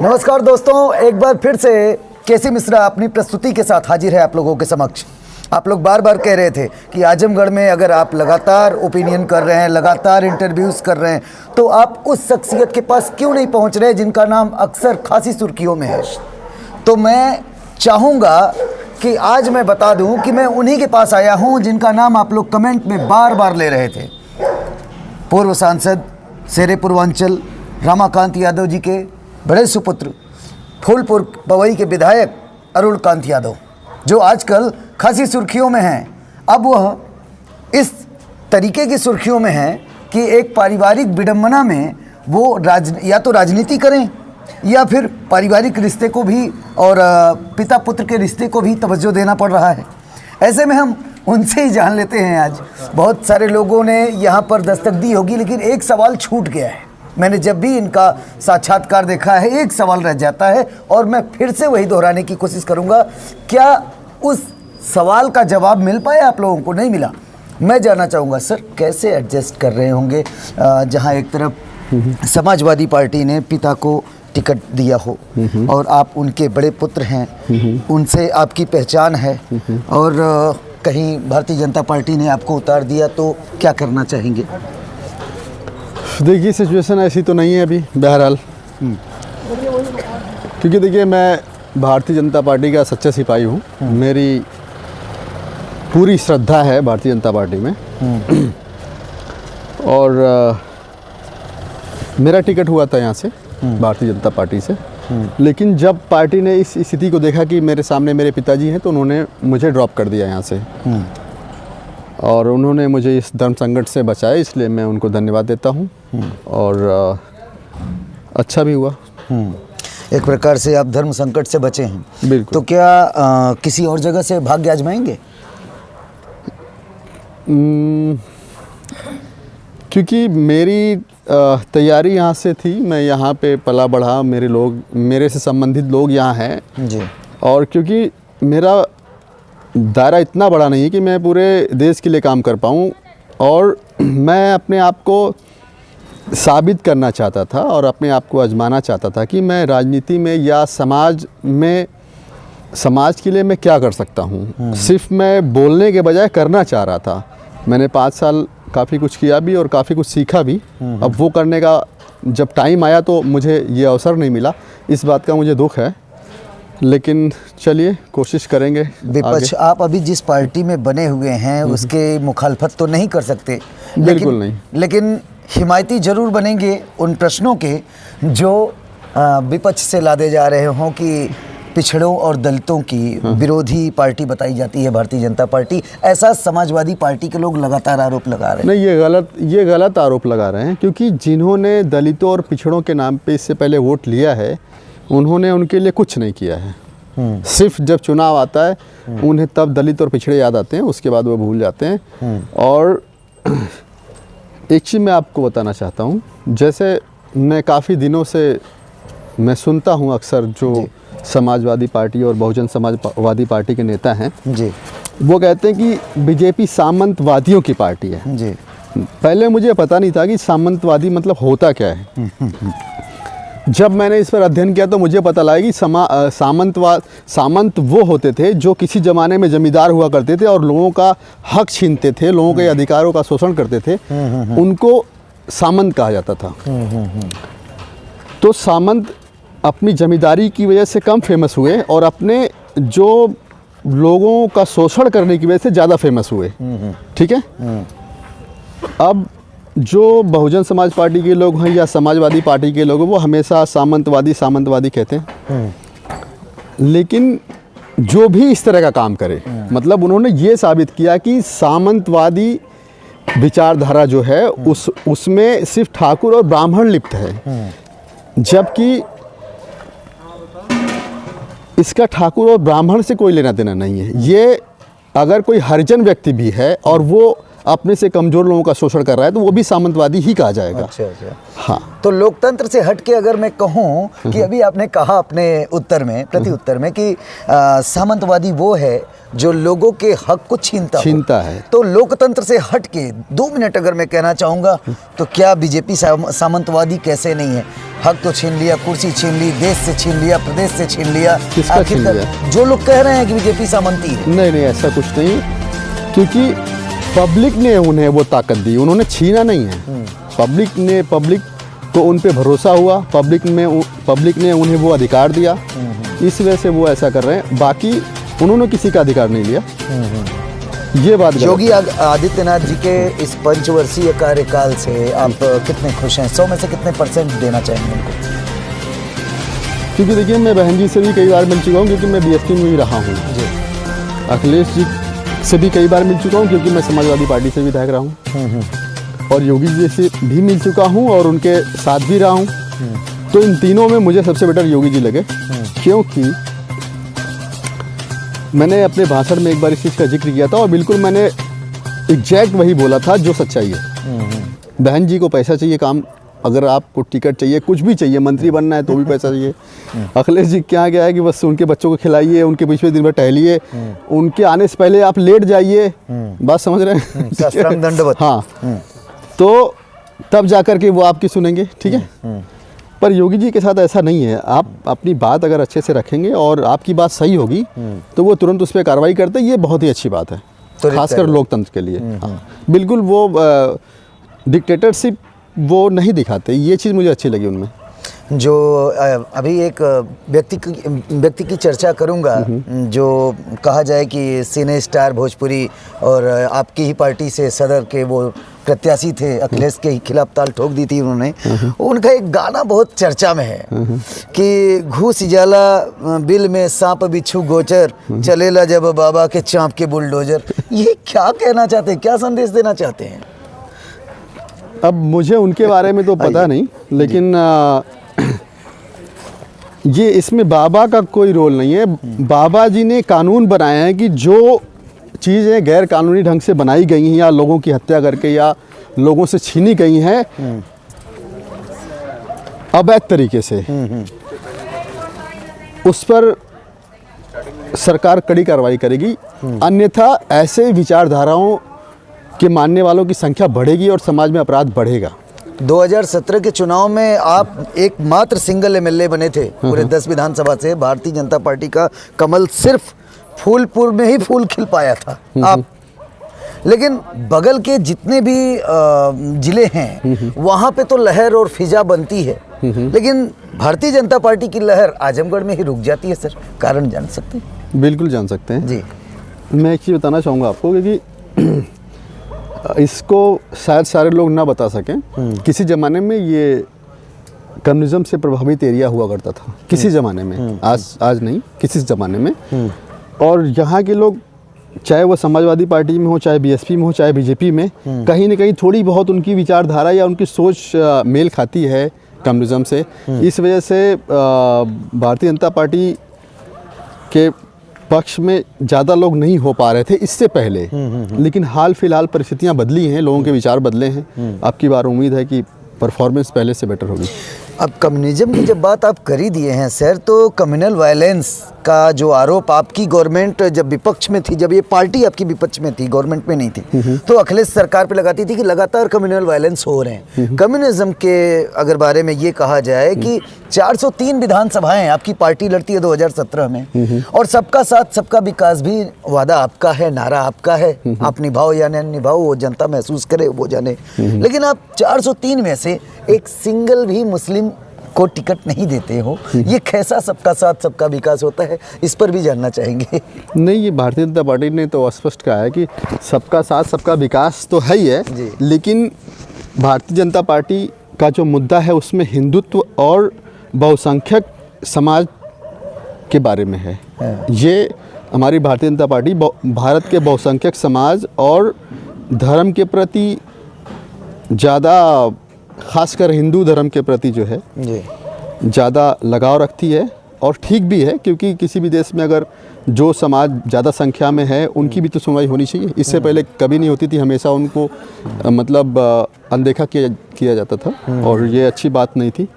नमस्कार दोस्तों, एक बार फिर से केसी मिश्रा अपनी प्रस्तुति के साथ हाजिर है आप लोगों के समक्ष। आप लोग बार बार कह रहे थे कि आजमगढ़ में अगर आप लगातार ओपिनियन कर रहे हैं, लगातार इंटरव्यूज़ कर रहे हैं, तो आप उस शख्सियत के पास क्यों नहीं पहुंच रहे जिनका नाम अक्सर खासी सुर्खियों में है। तो मैं चाहूँगा कि आज मैं बता दूं कि मैं उन्हीं के पास आया हूं जिनका नाम आप लोग कमेंट में बार बार ले रहे थे। पूर्व सांसद शेरे पूर्वांचल रमाकांत यादव जी के बड़े सुपुत्र फूलपुर पवई के विधायक अरुण कांत यादव, जो आजकल खासी सुर्खियों में हैं। अब वह इस तरीके की सुर्खियों में हैं कि एक पारिवारिक विडंबना में वो या तो राजनीति करें या फिर पारिवारिक रिश्ते को भी और पिता पुत्र के रिश्ते को भी तवज्जो देना पड़ रहा है। ऐसे में हम उनसे ही जान लेते हैं। आज बहुत सारे लोगों ने यहाँ पर दस्तक दी होगी, लेकिन एक सवाल छूट गया है। मैंने जब भी इनका साक्षात्कार देखा है, एक सवाल रह जाता है और मैं फिर से वही दोहराने की कोशिश करूँगा। क्या उस सवाल का जवाब मिल पाया आप लोगों को? नहीं मिला। मैं जानना चाहूँगा सर, कैसे एडजस्ट कर रहे होंगे जहाँ एक तरफ समाजवादी पार्टी ने पिता को टिकट दिया हो और आप उनके बड़े पुत्र हैं, उनसे आपकी पहचान है, और कहीं भारतीय जनता पार्टी ने आपको उतार दिया, तो क्या करना चाहेंगे? देखिए, सिचुएशन ऐसी तो नहीं है अभी बहरहाल, क्योंकि देखिए मैं भारतीय जनता पार्टी का सच्चा सिपाही हूँ। मेरी पूरी श्रद्धा है भारतीय जनता पार्टी में और मेरा टिकट हुआ था यहाँ से भारतीय जनता पार्टी से। लेकिन जब पार्टी ने इस स्थिति को देखा कि मेरे सामने मेरे पिताजी हैं, तो उन्होंने मुझे ड्रॉप कर दिया यहाँ से और उन्होंने मुझे इस धर्म संकट से बचाया, इसलिए मैं उनको धन्यवाद देता हूँ और अच्छा भी हुआ। एक प्रकार से आप धर्म संकट से बचे हैं। बिल्कुल। तो क्या किसी और जगह से भाग्य आजमाएंगे? क्योंकि मेरी तैयारी यहाँ से थी, मैं यहाँ पे पला बढ़ा, मेरे से संबंधित लोग यहाँ हैं जी। और क्योंकि मेरा दायरा इतना बड़ा नहीं है कि मैं पूरे देश के लिए काम कर पाऊँ, और मैं अपने आप को साबित करना चाहता था और अपने आप को आजमाना चाहता था कि मैं राजनीति में या समाज के लिए मैं क्या कर सकता हूँ। सिर्फ मैं बोलने के बजाय करना चाह रहा था। मैंने 5 साल काफ़ी कुछ किया भी और काफ़ी कुछ सीखा भी। अब वो करने का जब टाइम आया तो मुझे ये अवसर नहीं मिला, इस बात का मुझे दुख है, लेकिन चलिए कोशिश करेंगे। विपक्ष आप अभी जिस पार्टी में बने हुए हैं उसके मुखालफत तो नहीं कर सकते, बिल्कुल नहीं, लेकिन हिमायती जरूर बनेंगे उन प्रश्नों के जो विपक्ष से लादे जा रहे हों कि पिछड़ों और दलितों की विरोधी पार्टी बताई जाती है भारतीय जनता पार्टी। ऐसा समाजवादी पार्टी के लोग लगातार आरोप लगा रहे हैं। नहीं, ये गलत आरोप लगा रहे हैं, क्योंकि जिन्होंने दलितों और पिछड़ों के नाम पे इससे पहले वोट लिया है, उन्होंने उनके लिए कुछ नहीं किया है। सिर्फ जब चुनाव आता है उन्हें तब दलित और पिछड़े याद आते हैं, उसके बाद वो भूल जाते हैं। और एक चीज़ मैं आपको बताना चाहता हूँ, जैसे मैं काफ़ी दिनों से मैं सुनता हूँ अक्सर जो समाजवादी पार्टी और बहुजन समाजवादी पार्टी के नेता हैं जी, वो कहते हैं कि बीजेपी सामंतवादियों की पार्टी है जी। पहले मुझे पता नहीं था कि सामंतवादी मतलब होता क्या है। जब मैंने इस पर अध्ययन किया तो मुझे पता लगा कि सामंत वो होते थे जो किसी ज़माने में जमींदार हुआ करते थे और लोगों का हक छीनते थे, लोगों के अधिकारों का शोषण करते थे, उनको सामंत कहा जाता था। तो सामंत अपनी जमींदारी की वजह से कम फेमस हुए और अपने जो लोगों का शोषण करने की वजह से ज़्यादा फेमस हुए। ठीक है। अब जो बहुजन समाज पार्टी के लोग हैं या समाजवादी पार्टी के लोग हैं, वो हमेशा सामंतवादी कहते हैं, लेकिन जो भी इस तरह का काम करे, मतलब उन्होंने ये साबित किया कि सामंतवादी विचारधारा जो है उसमें सिर्फ ठाकुर और ब्राह्मण लिप्त है, जबकि इसका ठाकुर और ब्राह्मण से कोई लेना देना नहीं है। ये अगर कोई हरिजन व्यक्ति भी है और वो अपने से कमज़ोर लोगों का शोषण कर रहा है तो वो भी सामंतवादी ही कहा जाएगा। अच्छा अच्छा। हाँ, तो लोकतंत्र से हट के अगर मैं कहूँ कि अभी आपने कहा अपने उत्तर में, प्रति उत्तर में, कि सामंतवादी वो है जो लोगों के हक को छीनता है। तो लोकतंत्र से हट के 2 मिनट अगर मैं कहना चाहूँगा तो क्या बीजेपी सामंतवादी कैसे नहीं है? हक तो छीन लिया, कुर्सी छीन ली, देश से छीन लिया, प्रदेश से छीन लिया। किसका छीन लिया? जो लोग कह रहे हैं कि बीजेपी सामंती है। नहीं, ऐसा कुछ नहीं, क्योंकि पब्लिक ने उन्हें वो ताकत दी, उन्होंने छीना नहीं है। पब्लिक को उन पे भरोसा हुआ, पब्लिक ने उन्हें वो अधिकार दिया, इस वजह से वो ऐसा कर रहे हैं। बाकी उन्होंने किसी का अधिकार नहीं लिया, ये बात। योगी आदित्यनाथ जी के इस पंचवर्षीय कार्यकाल से आप कितने खुश हैं? 100 में से कितने % देना चाहेंगे उनको? क्योंकि देखिए, मैं बहन जी से भी कई बार मिल चुका हूँ, क्योंकि मैं बीएसपी में ही रहा हूँ। अखिलेश जी से भी कई बार मिल चुका हूँ, क्योंकि मैं समाजवादी पार्टी से विधायक रहा हूँ, और योगी जी से भी मिल चुका हूँ और उनके साथ भी रहा हूँ। तो इन तीनों में मुझे सबसे बेटर योगी जी लगे, क्योंकि मैंने अपने भाषण में एक बार इस चीज़ का जिक्र किया था और बिल्कुल मैंने एग्जैक्ट वही बोला था जो सच्चाई है। बहन जी को पैसा चाहिए, काम, अगर आपको टिकट चाहिए, कुछ भी चाहिए, मंत्री बनना है तो भी पैसा चाहिए। अखिलेश जी क्या है कि बस उनके बच्चों को खिलाइए, उनके बीच में दिन भर टहलिए, उनके आने से पहले आप लेट जाइए, बात समझ रहे हैं? दंडवत। हाँ, तो तब जाकर के वो आपकी सुनेंगे, ठीक है। पर योगी जी के साथ ऐसा नहीं है। आप अपनी बात अगर अच्छे से रखेंगे और आपकी बात सही होगी तो वो तुरंत उस पर कार्रवाई करते हैं, ये बहुत ही अच्छी बात है, खासकर लोकतंत्र के लिए। हाँ, बिल्कुल वो डिक्टेटरशिप वो नहीं दिखाते, ये चीज़ मुझे अच्छी लगी उनमें। जो अभी एक व्यक्ति की चर्चा करूंगा, जो कहा जाए कि सिने स्टार भोजपुरी और आपकी ही पार्टी से सदर के वो प्रत्याशी थे, अखिलेश के खिलाफ ताल ठोक दी थी उन्होंने। उनका एक गाना बहुत चर्चा में है कि घूस जाला बिल में सांप बिच्छू गोचर, चलेला जब बाबा के चाँप के बुलडोजर। ये क्या कहना चाहते हैं, क्या संदेश देना चाहते हैं? अब मुझे उनके बारे में तो पता नहीं, लेकिन ये इसमें बाबा का कोई रोल नहीं है। बाबा जी ने कानून बनाया है कि जो चीज़ें गैर कानूनी ढंग से बनाई गई हैं या लोगों की हत्या करके या लोगों से छीनी गई हैं अवैध तरीके से, उस पर सरकार कड़ी कार्रवाई करेगी। अन्यथा ऐसे विचारधाराओं के मानने वालों की संख्या बढ़ेगी और समाज में अपराध बढ़ेगा। 2017 के चुनाव में आप एकमात्र सिंगल एमएलए बने थे पूरे 10 विधानसभा से। भारतीय जनता पार्टी का कमल सिर्फ फूलपुर में ही फूल खिल पाया था आप, लेकिन बगल के जितने भी जिले हैं वहाँ पे तो लहर और फिजा बनती है, लेकिन भारतीय जनता पार्टी की लहर आजमगढ़ में ही रुक जाती है। सर, कारण जान सकते हैं? बिल्कुल जान सकते हैं जी। मैं एक चीज़ बताना चाहूँगा आपको, क्योंकि इसको शायद सारे लोग ना बता सकें। किसी ज़माने में ये कम्युनिज्म से प्रभावित एरिया हुआ करता था, किसी ज़माने में, आज नहीं, किसी ज़माने में। और यहाँ के लोग, चाहे वो समाजवादी पार्टी में हो, चाहे बीएसपी में हो, चाहे बीजेपी में, कहीं ना कहीं थोड़ी बहुत उनकी विचारधारा या उनकी सोच मेल खाती है कम्युनिज्म से। इस वजह से भारतीय जनता पार्टी के पक्ष में ज़्यादा लोग नहीं हो पा रहे थे इससे पहले, लेकिन हाल फिलहाल परिस्थितियां बदली हैं, लोगों के विचार बदले हैं। अब की बार उम्मीद है कि परफॉर्मेंस पहले से बेटर होगी। अब कम्युनिज्म की जब बात आप कर ही दिए हैं सर, तो कम्युनल वायलेंस का जो आरोप आपकी गवर्नमेंट जब विपक्ष में थी, जब ये पार्टी आपकी विपक्ष में थी, गवर्नमेंट में नहीं थी, तो अखिलेश सरकार पे लगाती थी कि लगातार कम्युनल वायलेंस हो रहे हैं। कम्युनिज्म के अगर बारे में ये कहा जाए कि 403 विधानसभाएं आपकी पार्टी लड़ती है 2017 में, और सबका साथ सबका विकास भी वादा आपका है, नारा आपका है। आप निभाओ या न निभाओ, वो जनता महसूस करे, वो जाने। लेकिन आप 403 में से एक सिंगल भी मुस्लिम को टिकट नहीं देते हो। ये कैसा सबका साथ सबका विकास होता है, इस पर भी जानना चाहेंगे। नहीं, ये भारतीय जनता पार्टी ने तो स्पष्ट कहा है कि सबका साथ सबका विकास तो है ही है, लेकिन भारतीय जनता पार्टी का जो मुद्दा है उसमें हिंदुत्व और बहुसंख्यक समाज के बारे में है। ये हमारी भारतीय जनता पार्टी भारत के बहुसंख्यक समाज और धर्म के प्रति ज़्यादा, खासकर हिंदू धर्म के प्रति जो है ज़्यादा लगाव रखती है। और ठीक भी है, क्योंकि किसी भी देश में अगर जो समाज ज़्यादा संख्या में है उनकी भी तो सुनवाई होनी चाहिए। इससे पहले कभी नहीं होती थी, हमेशा उनको मतलब अनदेखा किया जाता था और ये अच्छी बात नहीं थी।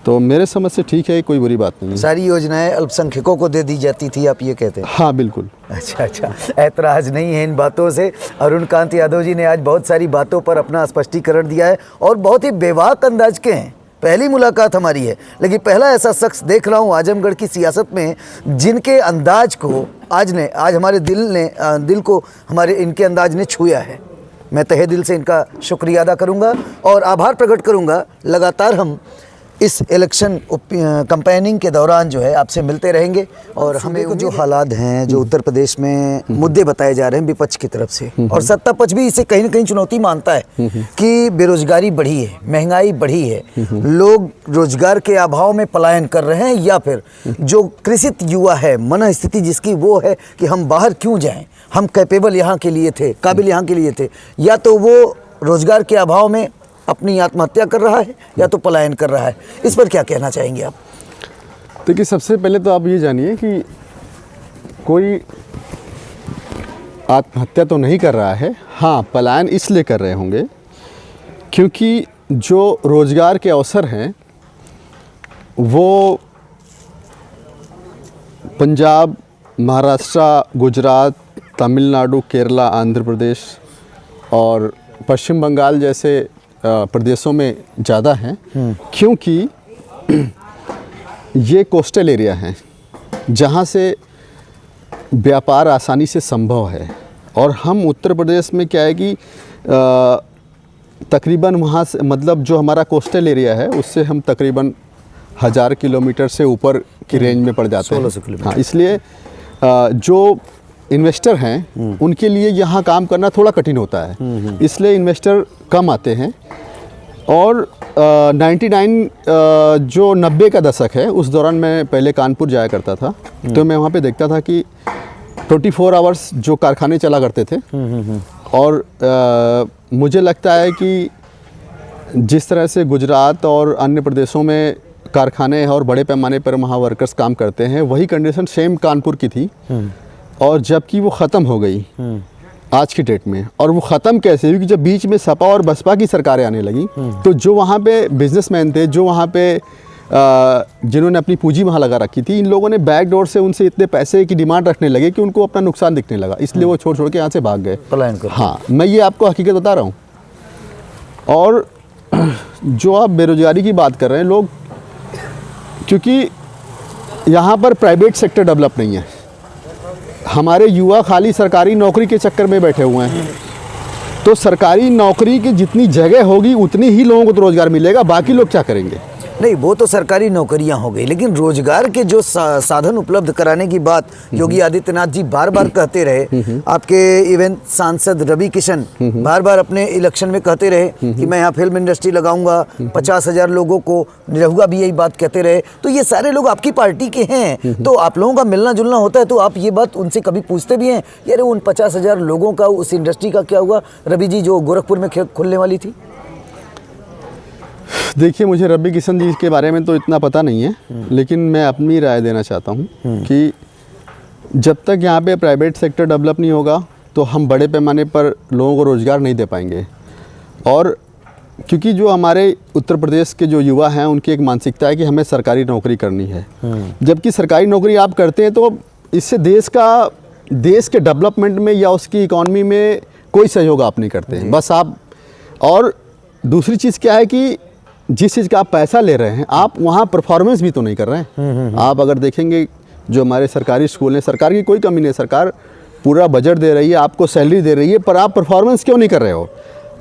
तो मेरे समझ से ठीक है, कोई बुरी बात नहीं है। सारी योजनाएं अल्पसंख्यकों को दे दी जाती थी, आप ये कहते हैं? हाँ बिल्कुल। अच्छा, ऐतराज़ नहीं है इन बातों से। अरुण कांत यादव जी ने आज बहुत सारी बातों पर अपना स्पष्टीकरण दिया है और बहुत ही बेबाक अंदाज के हैं। पहली मुलाकात हमारी है, लेकिन पहला ऐसा शख्स देख रहा हूँ आजमगढ़ की सियासत में जिनके अंदाज को आज हमारे दिल को हमारे इनके अंदाज ने छुआ है। मैं तहे दिल से इनका शुक्रिया अदा करूँगा और आभार प्रकट करूँगा। लगातार हम इस इलेक्शन कैंपेनिंग के दौरान जो है आपसे मिलते रहेंगे और हमें जो हालात हैं, जो उत्तर प्रदेश में मुद्दे बताए जा रहे हैं विपक्ष की तरफ से, और सत्ता पक्ष भी इसे कहीं ना कहीं चुनौती मानता है कि बेरोजगारी बढ़ी है, महंगाई बढ़ी है, लोग रोजगार के अभाव में पलायन कर रहे हैं, या फिर जो कृषित युवा है मन स्थिति जिसकी वो है कि हम बाहर क्यों जाएं, हम कैपेबल यहाँ के लिए थे, काबिल यहाँ के लिए थे, या तो वो रोजगार के अभाव में अपनी आत्महत्या कर रहा है या तो पलायन कर रहा है। इस पर क्या कहना चाहेंगे आप? देखिए, सबसे पहले तो आप ये जानिए कि कोई आत्महत्या तो नहीं कर रहा है। हाँ, पलायन इसलिए कर रहे होंगे क्योंकि जो रोज़गार के अवसर हैं वो पंजाब, महाराष्ट्र, गुजरात, तमिलनाडु, केरला, आंध्र प्रदेश और पश्चिम बंगाल जैसे प्रदेशों में ज़्यादा हैं, क्योंकि ये कोस्टल एरिया हैं जहाँ से व्यापार आसानी से संभव है। और हम उत्तर प्रदेश में क्या है कि तकरीबन वहाँ से मतलब जो हमारा कोस्टल एरिया है उससे हम तकरीबन 1000 किलोमीटर से ऊपर की रेंज में पड़ जाते हैं। 1600 किलोमीटर। हाँ, इसलिए जो इन्वेस्टर हैं उनके लिए यहाँ काम करना थोड़ा कठिन होता है, इसलिए इन्वेस्टर कम आते हैं। और 99 जो 90 का दशक है उस दौरान मैं पहले कानपुर जाया करता था, तो मैं वहाँ पे देखता था कि 24 आवर्स जो कारखाने चला करते थे। और मुझे लगता है कि जिस तरह से गुजरात और अन्य प्रदेशों में कारखाने और बड़े पैमाने पर वहाँ वर्कर्स काम करते हैं, वही कंडीशन सेम कानपुर की थी। और जबकि वो ख़त्म हो गई आज की डेट में। और वो ख़त्म कैसे? क्योंकि जब बीच में सपा और बसपा की सरकारें आने लगी तो जो वहाँ पे बिजनेसमैन थे, जो वहाँ पे जिन्होंने अपनी पूंजी वहाँ लगा रखी थी, इन लोगों ने बैकडोर से उनसे इतने पैसे की डिमांड रखने लगे कि उनको अपना नुकसान दिखने लगा, इसलिए वो छोड़ के यहाँ से भाग गए, पलायन कर। हाँ, मैं ये आपको हकीकत बता रहा हूँ। और जो आप बेरोजगारी की बात कर रहे हैं लोग, क्योंकि यहाँ पर प्राइवेट सेक्टर डेवलप नहीं है, हमारे युवा खाली सरकारी नौकरी के चक्कर में बैठे हुए हैं। तो सरकारी नौकरी की जितनी जगह होगी उतनी ही लोगों को तो रोज़गार मिलेगा, बाकी लोग क्या करेंगे? नहीं, वो तो सरकारी नौकरियां हो गई, लेकिन रोजगार के जो साधन उपलब्ध कराने की बात योगी आदित्यनाथ जी बार बार कहते रहे। आपके इवन सांसद रवि किशन बार बार अपने इलेक्शन में कहते रहे कि मैं यहाँ फिल्म इंडस्ट्री लगाऊंगा, 50,000 लोगों को निरहुआ भी यही बात कहते रहे। तो ये सारे लोग आपकी पार्टी के हैं, तो आप लोगों का मिलना जुलना होता है, तो आप ये बात उनसे कभी पूछते भी हैं, यार उन 50,000 लोगों का उस इंडस्ट्री का क्या हुआ रवि जी जो गोरखपुर में खुलने वाली थी? देखिए, मुझे रवि किशन जी के बारे में तो इतना पता नहीं है, लेकिन मैं अपनी राय देना चाहता हूँ कि जब तक यहाँ पे प्राइवेट सेक्टर डेवलप नहीं होगा तो हम बड़े पैमाने पर लोगों को रोज़गार नहीं दे पाएंगे। और क्योंकि जो हमारे उत्तर प्रदेश के जो युवा हैं उनकी एक मानसिकता है कि हमें सरकारी नौकरी करनी है, जबकि सरकारी नौकरी आप करते हैं तो इससे देश के डेवलपमेंट में या उसकी इकॉनमी में कोई सहयोग आप नहीं करते हैं, बस आप। और दूसरी चीज़ क्या है कि जिस चीज़ का आप पैसा ले रहे हैं आप वहाँ परफॉर्मेंस भी तो नहीं कर रहे हैं। आप अगर देखेंगे जो हमारे सरकारी स्कूल हैं, सरकार की कोई कमी नहीं है, सरकार पूरा बजट दे रही है, आपको सैलरी दे रही है, पर आप परफॉर्मेंस क्यों नहीं कर रहे हो?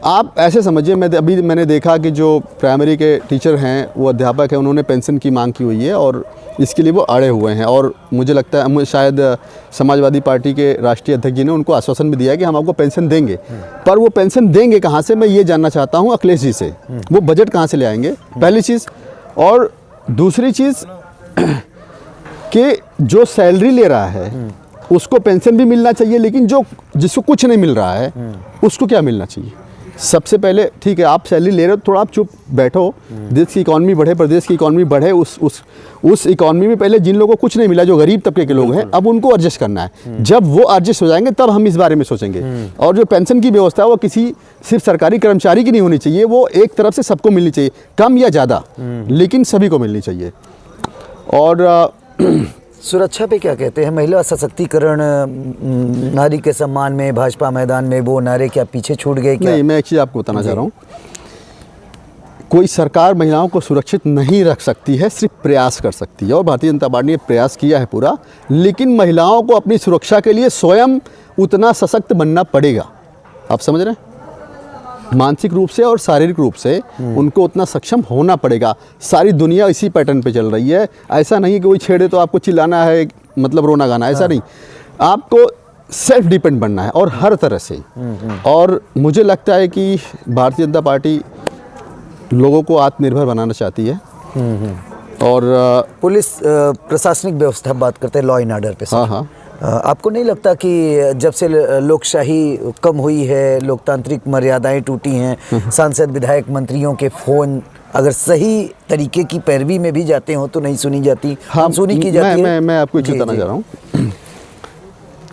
आप ऐसे समझिए, मैंने देखा कि जो प्राइमरी के टीचर हैं, वो अध्यापक हैं, उन्होंने पेंशन की मांग की हुई है और इसके लिए वो अड़े हुए हैं। और मुझे लगता है शायद समाजवादी पार्टी के राष्ट्रीय अध्यक्ष जी ने उनको आश्वासन भी दिया है कि हम आपको पेंशन देंगे, पर वो पेंशन देंगे कहाँ से, मैं ये जानना चाहता हूँ अखिलेश जी से। वो बजट कहाँ से ले आएंगे, पहली चीज़। और दूसरी चीज़ कि जो सैलरी ले रहा है उसको पेंशन भी मिलना चाहिए, लेकिन जिसको कुछ नहीं मिल रहा है उसको क्या मिलना चाहिए? सबसे पहले ठीक है, आप सैलरी ले रहे हो, थोड़ा आप चुप बैठो, देश की इकॉनमी बढ़े, प्रदेश की इकॉनमी बढ़े, उस इकॉनमी में पहले जिन लोगों को कुछ नहीं मिला, जो गरीब तबके के लोग हैं, अब उनको एडजस्ट करना है। जब वो एडजस्ट हो जाएंगे तब हम इस बारे में सोचेंगे। और जो पेंशन की व्यवस्था है वो किसी सिर्फ सरकारी कर्मचारी की नहीं होनी चाहिए, वो एक तरफ से सबको मिलनी चाहिए, कम या ज़्यादा, लेकिन सभी को मिलनी चाहिए। और सुरक्षा पे क्या कहते हैं? महिला सशक्तिकरण, नारी के सम्मान में भाजपा मैदान में वो नारे क्या पीछे छूट गए क्या? नहीं, मैं एक चीज़ आपको बताना चाह रहा हूँ, कोई सरकार महिलाओं को सुरक्षित नहीं रख सकती है, सिर्फ प्रयास कर सकती है। और भारतीय जनता पार्टी ने प्रयास किया है पूरा, लेकिन महिलाओं को अपनी सुरक्षा के लिए स्वयं उतना सशक्त बनना पड़ेगा। आप समझ रहे हैं? मानसिक रूप से और शारीरिक रूप से उनको उतना सक्षम होना पड़ेगा। सारी दुनिया इसी पैटर्न पे चल रही है। ऐसा नहीं कि कोई छेड़े तो आपको चिल्लाना है, मतलब रोना गाना, ऐसा नहीं। आपको सेल्फ डिपेंड बनना है, और हर तरह से। और मुझे लगता है कि भारतीय जनता पार्टी लोगों को आत्मनिर्भर बनाना चाहती है। और पुलिस प्रशासनिक व्यवस्था बात करते हैं, लॉ एंड ऑर्डर पे सर। हाँ हाँ, आपको नहीं लगता कि जब से लोकशाही कम हुई है, लोकतांत्रिक मर्यादाएं टूटी हैं, सांसद विधायक मंत्रियों के फ़ोन अगर सही तरीके की पैरवी में भी जाते हो तो नहीं सुनी जाती, अनसुनी की जाती है? मैं आपको एक चीज़ बताना चाह रहा हूँ।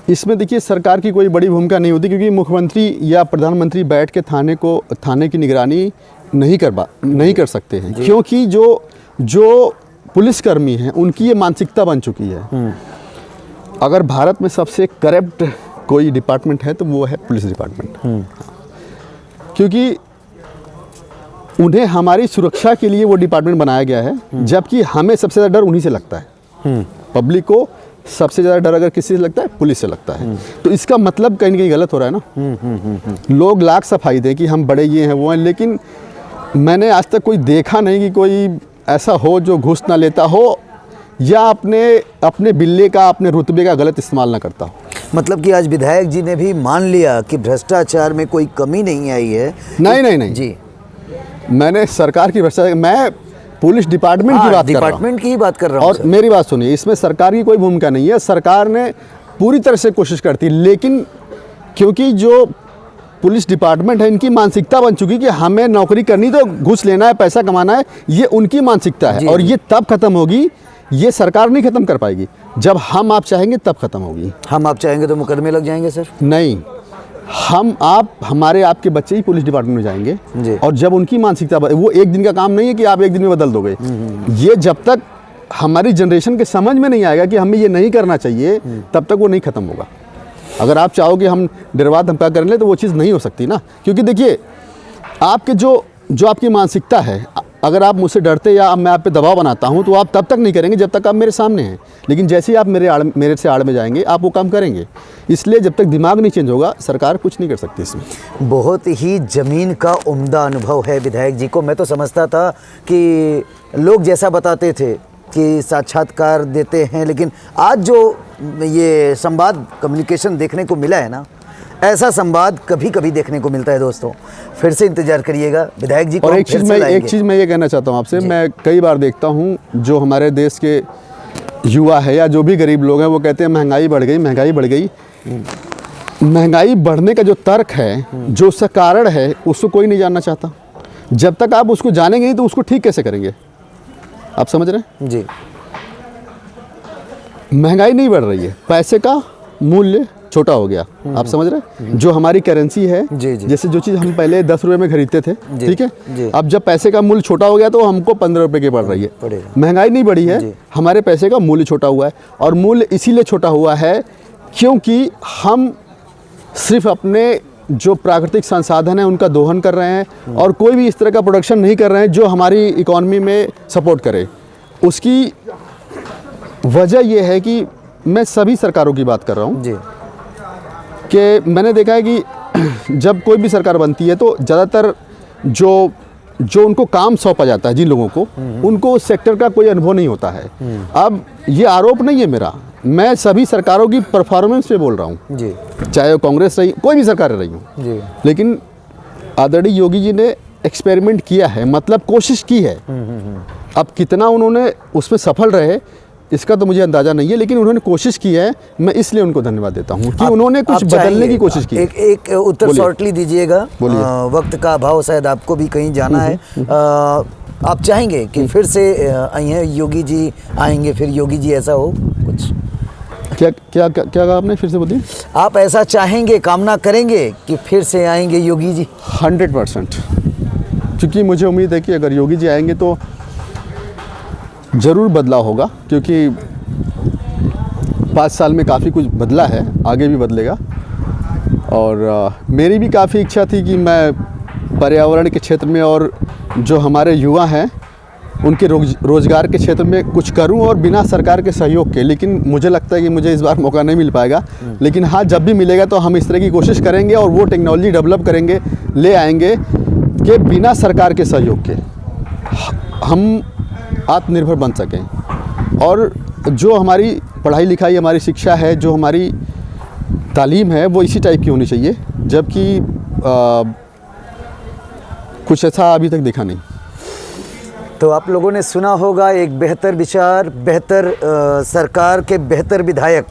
इसमें देखिए, सरकार की कोई बड़ी भूमिका नहीं होती, क्योंकि मुख्यमंत्री या प्रधानमंत्री बैठ के थाने की निगरानी नहीं कर सकते हैं, क्योंकि जो पुलिसकर्मी हैं उनकी ये मानसिकता बन चुकी है। अगर भारत में सबसे करप्ट कोई डिपार्टमेंट है तो वो है पुलिस डिपार्टमेंट। क्योंकि उन्हें हमारी सुरक्षा के लिए वो डिपार्टमेंट बनाया गया है, जबकि हमें सबसे ज़्यादा डर उन्हीं से लगता है। पब्लिक को सबसे ज़्यादा डर अगर किसी से लगता है, पुलिस से लगता है। तो इसका मतलब कहीं ना कहीं गलत हो रहा है ना। लोग लाख सफाई दें कि हम बड़े ये हैं वो हैं, लेकिन मैंने आज तक कोई देखा नहीं कि कोई ऐसा हो जो घूस ना लेता हो, या अपने बिल्ले का, अपने रुतबे का गलत इस्तेमाल ना करता हो। मतलब कि आज विधायक जी ने भी मान लिया कि भ्रष्टाचार में कोई कमी नहीं आई है? नहीं जी, मैंने सरकार की भ्रष्टाचार, मैं पुलिस डिपार्टमेंट की बात कर रहा हूँ। डिपार्टमेंट की ही बात कर रहा हूँ। और मेरी बात सुनिए, इसमें सरकार की कोई भूमिका नहीं है। सरकार ने पूरी तरह से कोशिश करती है, लेकिन क्योंकि जो पुलिस डिपार्टमेंट है, इनकी मानसिकता बन चुकी कि हमें नौकरी करनी तो घूस लेना है, पैसा कमाना है, ये उनकी मानसिकता है। और ये तब खत्म होगी, ये सरकार नहीं खत्म कर पाएगी, जब हम आप चाहेंगे तब खत्म होगी। हम आप चाहेंगे तो मुकदमे लग जाएंगे सर? नहीं, हमारे आपके बच्चे ही पुलिस डिपार्टमेंट में जाएंगे। और जब उनकी मानसिकता, वो एक दिन का काम नहीं है कि आप एक दिन में बदल दोगे। ये जब तक हमारी जनरेशन के समझ में नहीं आएगा कि हमें ये नहीं करना चाहिए, तब तक वो नहीं खत्म होगा। अगर आप चाहो कि हम डरवा धमका कर लें तो वो चीज़ नहीं हो सकती ना। क्योंकि देखिए, आपके जो आपकी मानसिकता है, अगर आप मुझसे डरते या मैं आप पे दबाव बनाता हूं, तो आप तब तक नहीं करेंगे जब तक आप मेरे सामने हैं। लेकिन जैसे ही आप मेरे से आड़ में जाएंगे, आप वो काम करेंगे। इसलिए जब तक दिमाग नहीं चेंज होगा, सरकार कुछ नहीं कर सकती इसमें। बहुत ही ज़मीन का उम्दा अनुभव है विधायक जी को। मैं तो समझता था कि लोग जैसा बताते थे कि साक्षात्कार देते हैं, लेकिन आज जो ये संवाद कम्युनिकेशन देखने को मिला है ना, ऐसा संवाद कभी कभी देखने को मिलता है दोस्तों। फिर से इंतजार करिएगा विधायक जी को। और एक चीज़ मैं ये कहना चाहता हूँ आपसे, मैं कई बार देखता हूँ जो हमारे देश के युवा है या जो भी गरीब लोग हैं, वो कहते हैं महंगाई बढ़ गई, महंगाई बढ़ गई। महंगाई बढ़ने का जो तर्क है, जो उसका कारण है, उसको कोई नहीं जानना चाहता। जब तक आप उसको जानेंगे नहीं तो उसको ठीक कैसे करेंगे? आप समझ रहे हैं जी? महंगाई नहीं बढ़ रही है, पैसे का मूल्य छोटा हो गया। आप समझ रहे हैं? जो हमारी करेंसी है, जैसे जो चीज़ हम पहले 10 रुपये में खरीदते थे, ठीक है, अब जब पैसे का मूल्य छोटा हो गया तो हमको 15 रुपये की पड़ रही है। महंगाई नहीं बढ़ी है, हमारे पैसे का मूल्य छोटा हुआ है। और मूल्य इसीलिए छोटा हुआ है क्योंकि हम सिर्फ अपने जो प्राकृतिक संसाधन है उनका दोहन कर रहे हैं, और कोई भी इस तरह का प्रोडक्शन नहीं कर रहे हैं जो हमारी इकॉनमी में सपोर्ट करे। उसकी वजह यह है कि मैं सभी सरकारों की बात कर रहा हूँ कि मैंने देखा है कि जब कोई भी सरकार बनती है तो ज़्यादातर जो उनको काम सौंपा जाता है, जिन लोगों को, उनको उस सेक्टर का कोई अनुभव नहीं होता है। अब ये आरोप नहीं है मेरा, मैं सभी सरकारों की परफॉर्मेंस पे बोल रहा हूँ जी, चाहे वो कांग्रेस रही, कोई भी सरकार रही हो जी। लेकिन आदरणीय योगी जी ने एक्सपेरिमेंट किया है, मतलब कोशिश की है। अब कितना उन्होंने उसमें सफल रहे इसका तो मुझे अंदाज़ा नहीं है, लेकिन उन्होंने कोशिश की है। मैं इसलिए उनको धन्यवाद देता हूँ कि उन्होंने कुछ बदलने की कोशिश की। एक उत्तर शॉर्टली दीजिएगा, वक्त का अभाव, शायद आपको भी कहीं जाना है। आप चाहेंगे कि फिर से आई हैं योगी जी, आएंगे फिर योगी जी, ऐसा हो कुछ? क्या क्या क्या क्या कहा आपने, फिर से बोलिए। आप ऐसा चाहेंगे, कामना करेंगे कि फिर से आएंगे योगी जी? 100%, क्योंकि मुझे उम्मीद है कि अगर योगी जी आएंगे तो ज़रूर बदलाव होगा, क्योंकि 5 साल में काफ़ी कुछ बदला है, आगे भी बदलेगा। और मेरी भी काफ़ी इच्छा थी कि मैं पर्यावरण के क्षेत्र में और जो हमारे युवा हैं उनके रोज़गार के क्षेत्र में कुछ करूं, और बिना सरकार के सहयोग के। लेकिन मुझे लगता है कि मुझे इस बार मौका नहीं मिल पाएगा। लेकिन हाँ, जब भी मिलेगा तो हम इस तरह की कोशिश करेंगे और वो टेक्नोलॉजी डेवलप करेंगे, ले आएंगे कि बिना सरकार के सहयोग के हम आत्मनिर्भर बन सकें। और जो हमारी पढ़ाई लिखाई, हमारी शिक्षा है, जो हमारी तालीम है, वो इसी टाइप की होनी चाहिए, जबकि कुछ ऐसा अभी तक दिखा नहीं। तो आप लोगों ने सुना होगा, एक बेहतर विचार, बेहतर सरकार के बेहतर विधायक,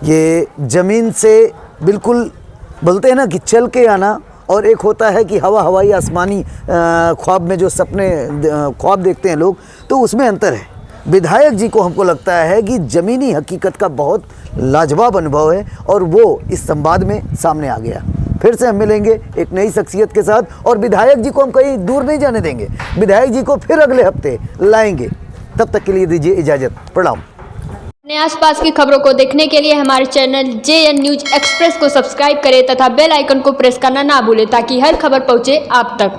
ये ज़मीन से बिल्कुल, बोलते हैं ना कि चल के आना, और एक होता है कि हवाई आसमानी ख्वाब में जो सपने ख्वाब देखते हैं लोग, तो उसमें अंतर है। विधायक जी को हमको लगता है कि ज़मीनी हकीकत का बहुत लाजवाब अनुभव है, और वो इस संवाद में सामने आ गया। फिर से हम मिलेंगे एक नई शख्सियत के साथ, और विधायक जी को हम कहीं दूर नहीं जाने देंगे। विधायक जी को फिर अगले हफ्ते लाएंगे। तब तक के लिए दीजिए इजाज़त। प्रणाम। अपने आसपास की खबरों को देखने के लिए हमारे चैनल JN न्यूज़ एक्सप्रेस को सब्सक्राइब करें तथा बेल आइकन को प्रेस करना ना भूलें, ताकि हर खबर पहुंचे आप तक।